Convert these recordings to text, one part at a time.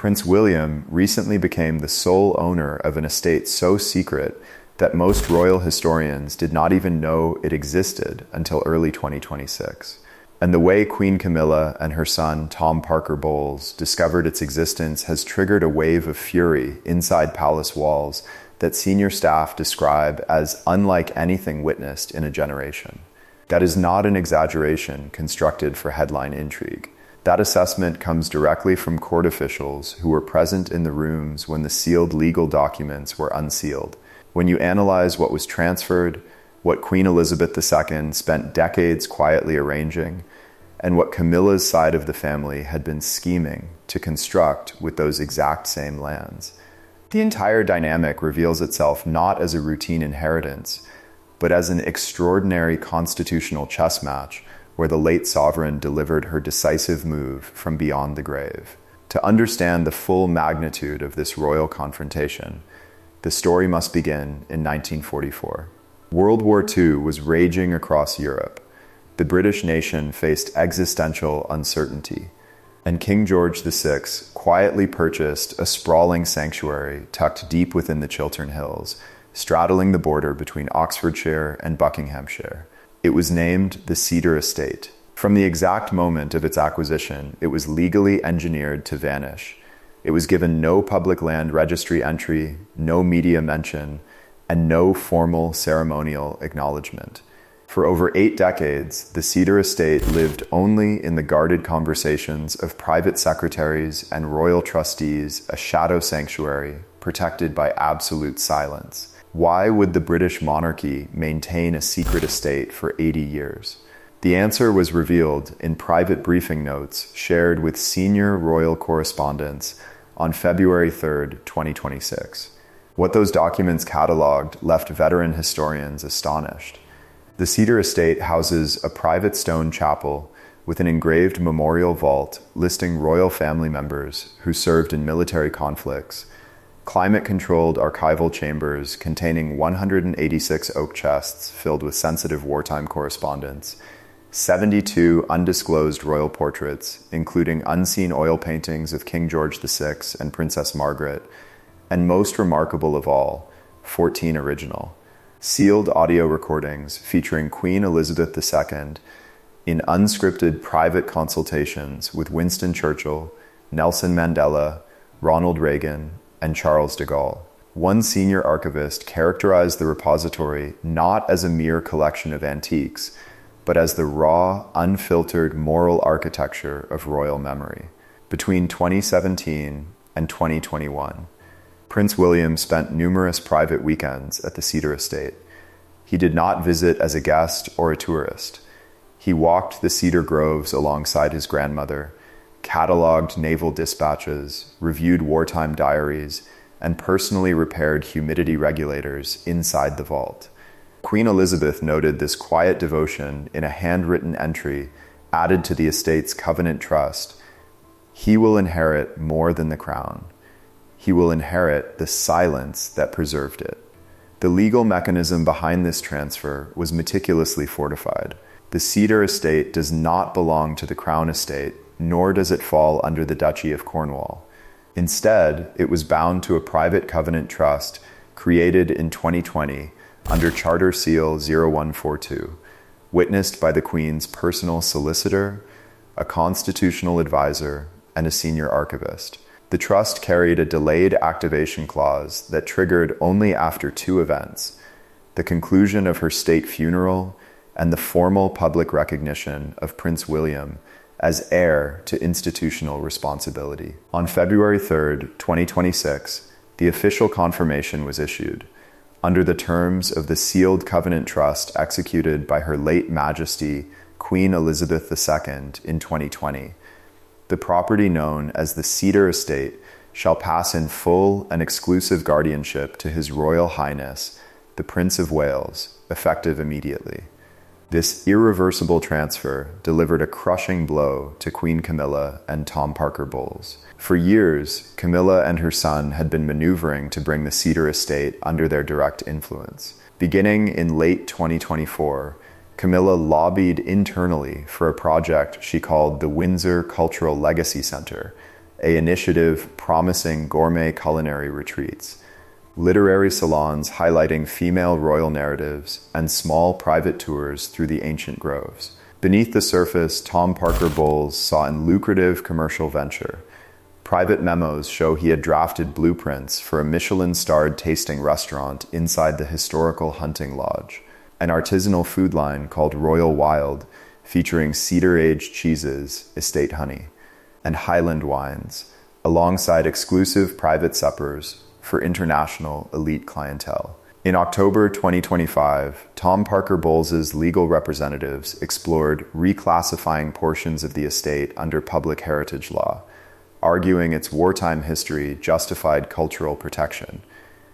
Prince William recently became the sole owner of an estate so secret that most royal historians did not even know it existed until early 2026. And the way Queen Camilla and her son, Tom Parker Bowles, discovered its existence has triggered a wave of fury inside palace walls that senior staff describe as unlike anything witnessed in a generation. That is not an exaggeration constructed for headline intrigue. That assessment comes directly from court officials who were present in the rooms when the sealed legal documents were unsealed. When you analyze what was transferred, what Queen Elizabeth II spent decades quietly arranging, and what Camilla's side of the family had been scheming to construct with those exact same lands, the entire dynamic reveals itself not as a routine inheritance, but as an extraordinary constitutional chess match where the late sovereign delivered her decisive move from beyond the grave. To understand the full magnitude of this royal confrontation, the story must begin in 1944. World War II was raging across Europe. The British nation faced existential uncertainty, and King George VI quietly purchased a sprawling sanctuary tucked deep within the Chiltern Hills, straddling the border between Oxfordshire and Buckinghamshire. It was named the Cedar Estate. From the exact moment of its acquisition, it was legally engineered to vanish. It was given no public land registry entry, no media mention, and no formal ceremonial acknowledgement. For over 8 decades, the Cedar Estate lived only in the guarded conversations of private secretaries and royal trustees, a shadow sanctuary protected by absolute silence. Why would the British monarchy maintain a secret estate for 80 years? The answer was revealed in private briefing notes shared with senior royal correspondents on February 3, 2026. What those documents cataloged left veteran historians astonished. The Cedar Estate houses a private stone chapel with an engraved memorial vault listing royal family members who served in military conflicts, climate-controlled archival chambers containing 186 oak chests filled with sensitive wartime correspondence, 72 undisclosed royal portraits, including unseen oil paintings of King George VI and Princess Margaret, and most remarkable of all, 14 original, sealed audio recordings featuring Queen Elizabeth II in unscripted private consultations with Winston Churchill, Nelson Mandela, Ronald Reagan, and Charles de Gaulle. One senior archivist characterized the repository not as a mere collection of antiques, but as the raw, unfiltered moral architecture of royal memory. Between 2017 and 2021, Prince William spent numerous private weekends at the Cedar Estate. He did not visit as a guest or a tourist. He walked the cedar groves alongside his grandmother, cataloged naval dispatches, reviewed wartime diaries, and personally repaired humidity regulators inside the vault. Queen Elizabeth noted this quiet devotion in a handwritten entry added to the estate's covenant trust. He will inherit more than the crown. He will inherit the silence that preserved it. The legal mechanism behind this transfer was meticulously fortified. The Cedar Estate does not belong to the Crown Estate, nor does it fall under the Duchy of Cornwall. Instead, it was bound to a private covenant trust created in 2020 under Charter Seal 0142, witnessed by the Queen's personal solicitor, a constitutional advisor, and a senior archivist. The trust carried a delayed activation clause that triggered only after 2 events: the conclusion of her state funeral and the formal public recognition of Prince William as heir to institutional responsibility. On February 3, 2026, the official confirmation was issued. Under the terms of the sealed covenant trust executed by Her late Majesty Queen Elizabeth II in 2020, the property known as the Cedar Estate shall pass in full and exclusive guardianship to His Royal Highness, the Prince of Wales, effective immediately. This irreversible transfer delivered a crushing blow to Queen Camilla and Tom Parker Bowles. For years, Camilla and her son had been maneuvering to bring the Cedar Estate under their direct influence. Beginning in late 2024, Camilla lobbied internally for a project she called the Windsor Cultural Legacy Center, an initiative promising gourmet culinary retreats, literary salons highlighting female royal narratives, and small private tours through the ancient groves. Beneath the surface, Tom Parker Bowles saw a lucrative commercial venture. Private memos show he had drafted blueprints for a Michelin-starred tasting restaurant inside the historical hunting lodge, an artisanal food line called Royal Wild, featuring cedar-aged cheeses, estate honey, and Highland wines, alongside exclusive private suppers for international elite clientele. In October 2025, Tom Parker Bowles' legal representatives explored reclassifying portions of the estate under public heritage law, arguing its wartime history justified cultural protection.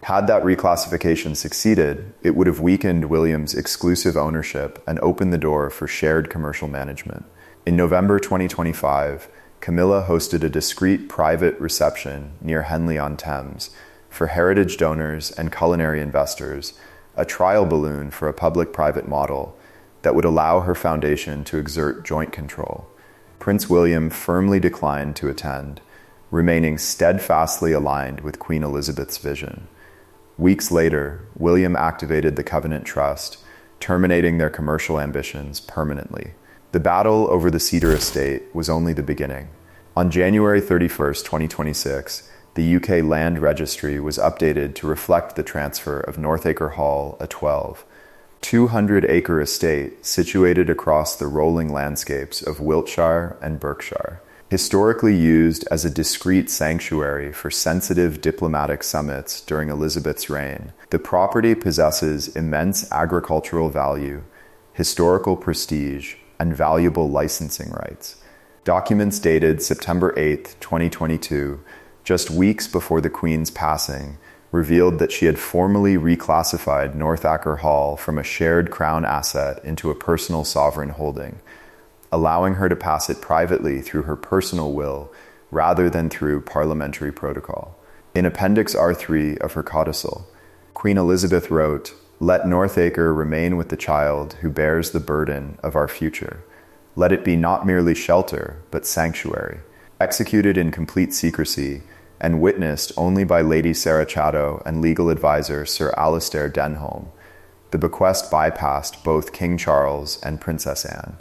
Had that reclassification succeeded, it would have weakened William's exclusive ownership and opened the door for shared commercial management. In November 2025, Camilla hosted a discreet private reception near Henley-on-Thames for heritage donors and culinary investors, a trial balloon for a public-private model that would allow her foundation to exert joint control. Prince William firmly declined to attend, remaining steadfastly aligned with Queen Elizabeth's vision. Weeks later, William activated the Covenant Trust, terminating their commercial ambitions permanently. The battle over the Cedar Estate was only the beginning. On January 31st, 2026, the UK Land Registry was updated to reflect the transfer of Northacre Hall, a 200-acre estate situated across the rolling landscapes of Wiltshire and Berkshire. Historically used as a discreet sanctuary for sensitive diplomatic summits during Elizabeth's reign, the property possesses immense agricultural value, historical prestige, and valuable licensing rights. Documents dated September 8, 2022, just weeks before the Queen's passing, revealed that she had formally reclassified Northanger Hall from a shared Crown asset into a personal sovereign holding, allowing her to pass it privately through her personal will rather than through parliamentary protocol. In Appendix R3 of her codicil, Queen Elizabeth wrote, "Let Northacre remain with the child who bears the burden of our future. Let it be not merely shelter, but sanctuary." Executed in complete secrecy, and witnessed only by Lady Sarah Chatto and legal advisor Sir Alistair Denholm, the bequest bypassed both King Charles and Princess Anne.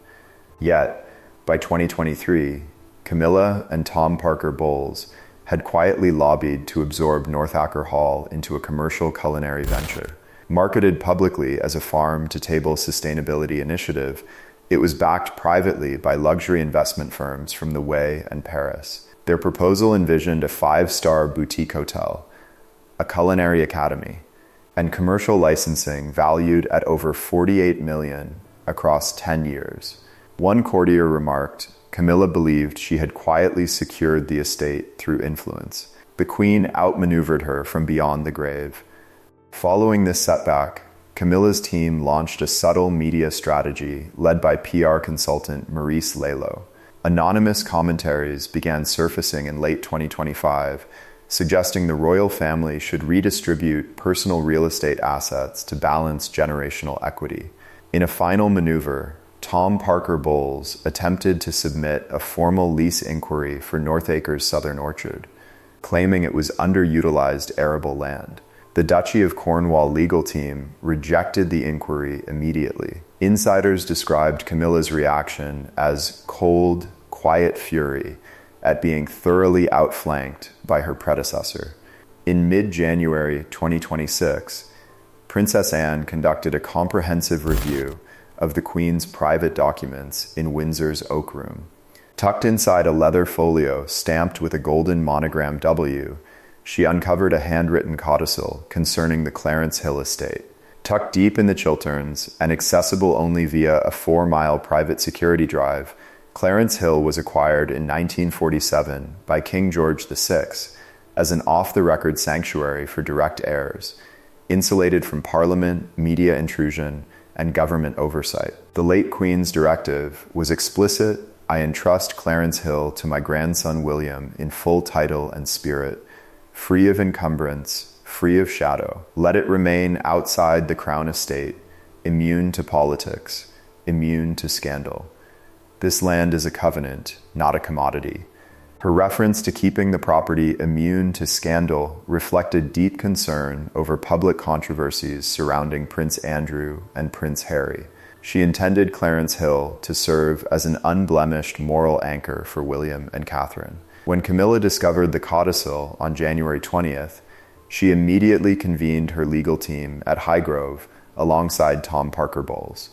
Yet, by 2023, Camilla and Tom Parker Bowles had quietly lobbied to absorb Northanger Hall into a commercial culinary venture. Marketed publicly as a farm-to-table sustainability initiative, it was backed privately by luxury investment firms from the Way and Paris. Their proposal envisioned a 5-star boutique hotel, a culinary academy, and commercial licensing valued at over $48 million across 10 years. One courtier remarked, Camilla believed she had quietly secured the estate through influence. The Queen outmaneuvered her from beyond the grave. Following this setback, Camilla's team launched a subtle media strategy led by PR consultant Maurice Lalo. Anonymous commentaries began surfacing in late 2025, suggesting the royal family should redistribute personal real estate assets to balance generational equity. In a final maneuver, Tom Parker Bowles attempted to submit a formal lease inquiry for Northacre's southern orchard, claiming it was underutilized arable land. The Duchy of Cornwall legal team rejected the inquiry immediately. Insiders described Camilla's reaction as cold, quiet fury at being thoroughly outflanked by her predecessor. In mid-January 2026, Princess Anne conducted a comprehensive review of the Queen's private documents in Windsor's Oak Room. Tucked inside a leather folio stamped with a golden monogram W, she uncovered a handwritten codicil concerning the Clarence Hill estate. Tucked deep in the Chilterns and accessible only via a 4-mile private security drive, Clarence Hill was acquired in 1947 by King George VI as an off-the-record sanctuary for direct heirs, insulated from Parliament, media intrusion, and government oversight. The late Queen's directive was explicit: "I entrust Clarence Hill to my grandson William in full title and spirit, free of encumbrance, free of shadow. Let it remain outside the Crown estate, immune to politics, immune to scandal. This land is a covenant, not a commodity. Her reference to keeping the property immune to scandal reflected deep concern over public controversies surrounding Prince Andrew and Prince Harry. She intended Clarence Hill to serve as an unblemished moral anchor for William and Catherine. When Camilla discovered the codicil on January 20th, she immediately convened her legal team at Highgrove alongside Tom Parker Bowles,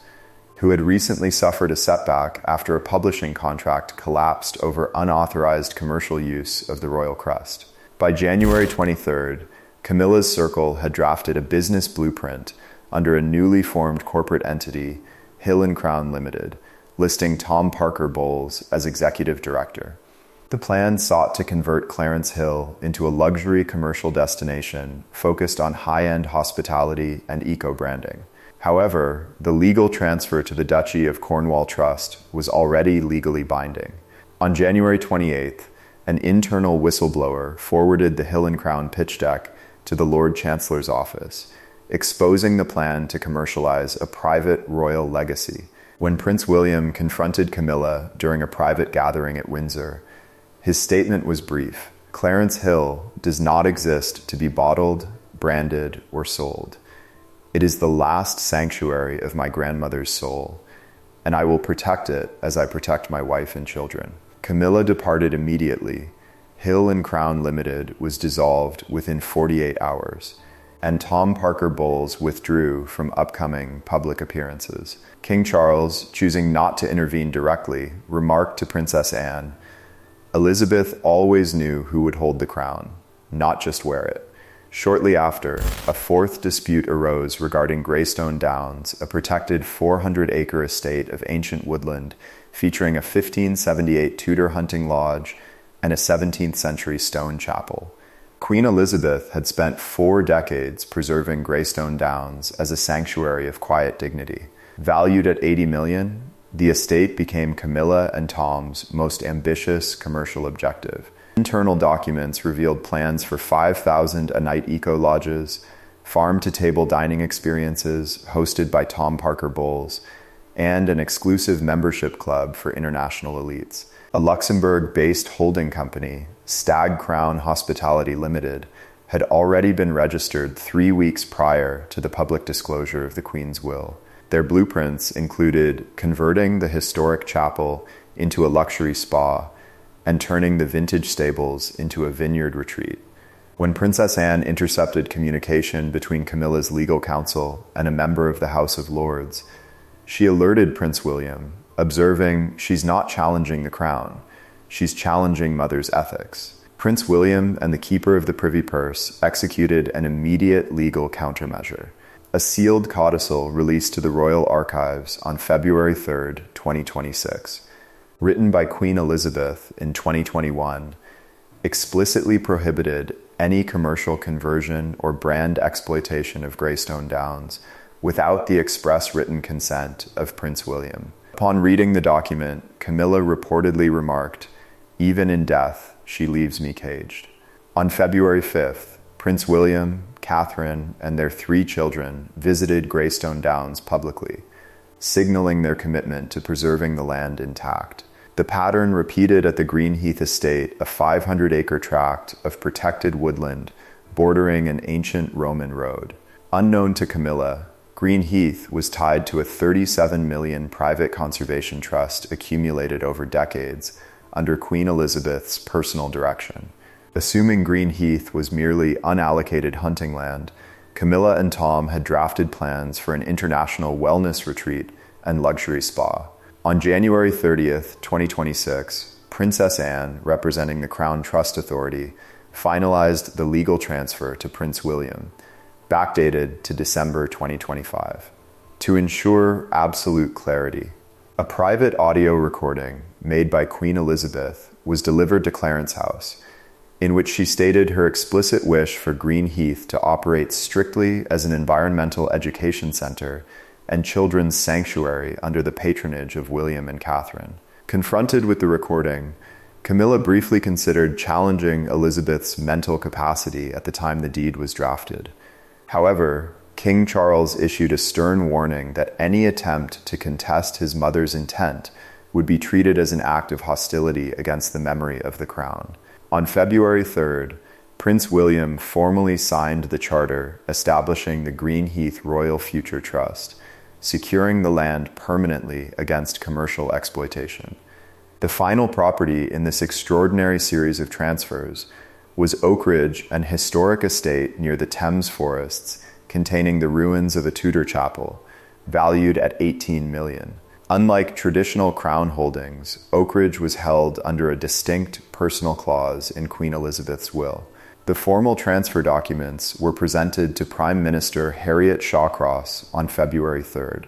who had recently suffered a setback after a publishing contract collapsed over unauthorized commercial use of the royal crest. By January 23rd, Camilla's circle had drafted a business blueprint under a newly formed corporate entity, Hill & Crown Limited, listing Tom Parker Bowles as executive director. The plan sought to convert Clarence Hill into a luxury commercial destination focused on high-end hospitality and eco-branding. However, the legal transfer to the Duchy of Cornwall Trust was already legally binding. On January 28th, an internal whistleblower forwarded the Hill & Crown pitch deck to the Lord Chancellor's office, exposing the plan to commercialize a private royal legacy. When Prince William confronted Camilla during a private gathering at Windsor, his statement was brief. Clarence Hill does not exist to be bottled, branded, or sold. It is the last sanctuary of my grandmother's soul, and I will protect it as I protect my wife and children. Camilla departed immediately. Hill & Crown Limited was dissolved within 48 hours, and Tom Parker Bowles withdrew from upcoming public appearances. King Charles, choosing not to intervene directly, remarked to Princess Anne, "Elizabeth always knew who would hold the crown, not just wear it." Shortly after, a fourth dispute arose regarding Greystone Downs, a protected 400-acre estate of ancient woodland featuring a 1578 Tudor hunting lodge and a 17th-century stone chapel. Queen Elizabeth had spent 4 decades preserving Greystone Downs as a sanctuary of quiet dignity. Valued at $80 million, the estate became Camilla and Tom's most ambitious commercial objective. Internal documents revealed plans for 5,000-a-night eco-lodges, farm-to-table dining experiences hosted by Tom Parker Bowles, and an exclusive membership club for international elites. A Luxembourg-based holding company, Stag Crown Hospitality Limited, had already been registered 3 weeks prior to the public disclosure of the Queen's will. Their blueprints included converting the historic chapel into a luxury spa and turning the vintage stables into a vineyard retreat. When Princess Anne intercepted communication between Camilla's legal counsel and a member of the House of Lords, she alerted Prince William, observing, "She's not challenging the crown. She's challenging Mother's ethics." Prince William and the Keeper of the Privy Purse executed an immediate legal countermeasure. A sealed codicil released to the Royal Archives on February 3, 2026. Written by Queen Elizabeth in 2021, explicitly prohibited any commercial conversion or brand exploitation of Greystone Downs without the express written consent of Prince William. Upon reading the document, Camilla reportedly remarked, "Even in death, she leaves me caged." On February 5th, Prince William, Catherine, and their 3 children visited Greystone Downs publicly, signaling their commitment to preserving the land intact. The pattern repeated at the Greenheath estate, a 500-acre tract of protected woodland bordering an ancient Roman road. Unknown to Camilla, Greenheath was tied to a $37 million private conservation trust accumulated over decades under Queen Elizabeth's personal direction. Assuming Greenheath was merely unallocated hunting land, Camilla and Tom had drafted plans for an international wellness retreat and luxury spa. On January 30th, 2026, Princess Anne, representing the Crown Trust Authority, finalized the legal transfer to Prince William, backdated to December 2025. To ensure absolute clarity, a private audio recording made by Queen Elizabeth was delivered to Clarence House, in which she stated her explicit wish for Greenheath to operate strictly as an environmental education center and children's sanctuary under the patronage of William and Catherine. Confronted with the recording, Camilla briefly considered challenging Elizabeth's mental capacity at the time the deed was drafted. However, King Charles issued a stern warning that any attempt to contest his mother's intent would be treated as an act of hostility against the memory of the crown. On February 3rd, Prince William formally signed the charter establishing the Greenheath Royal Future Trust, securing the land permanently against commercial exploitation. The final property in this extraordinary series of transfers was Oakridge, an historic estate near the Thames forests containing the ruins of a Tudor chapel, valued at $18 million. Unlike traditional crown holdings, Oakridge was held under a distinct personal clause in Queen Elizabeth's will. The formal transfer documents were presented to Prime Minister Harriet Shawcross on February 3rd,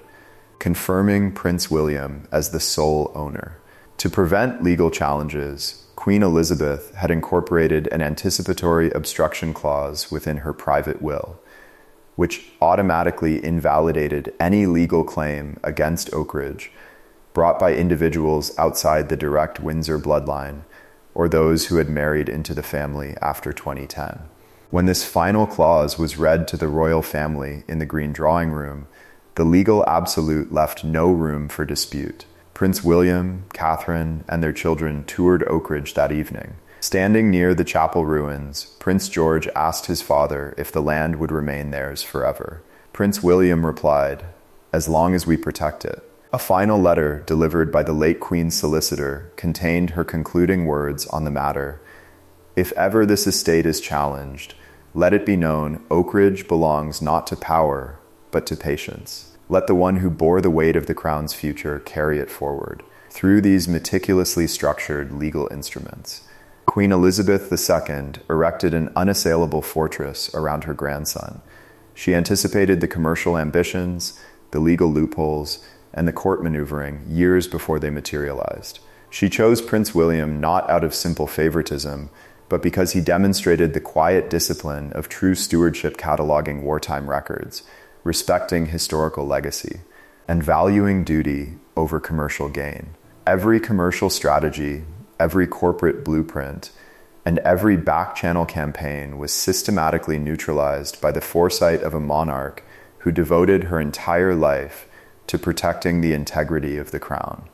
confirming Prince William as the sole owner. To prevent legal challenges, Queen Elizabeth had incorporated an anticipatory obstruction clause within her private will, which automatically invalidated any legal claim against Oakridge brought by individuals outside the direct Windsor bloodline or those who had married into the family after 2010. When this final clause was read to the royal family in the Green Drawing Room, the legal absolute left no room for dispute. Prince William, Catherine, and their children toured Oakridge that evening. Standing near the chapel ruins, Prince George asked his father if the land would remain theirs forever. Prince William replied, "As long as we protect it." A final letter delivered by the late Queen's solicitor contained her concluding words on the matter. "If ever this estate is challenged, let it be known Oakridge belongs not to power, but to patience. Let the one who bore the weight of the crown's future carry it forward through these meticulously structured legal instruments." Queen Elizabeth II erected an unassailable fortress around her grandson. She anticipated the commercial ambitions, the legal loopholes, and the court maneuvering years before they materialized. She chose Prince William not out of simple favoritism, but because he demonstrated the quiet discipline of true stewardship cataloging wartime records, respecting historical legacy, and valuing duty over commercial gain. Every commercial strategy, every corporate blueprint, and every back-channel campaign was systematically neutralized by the foresight of a monarch who devoted her entire life to protecting the integrity of the crown.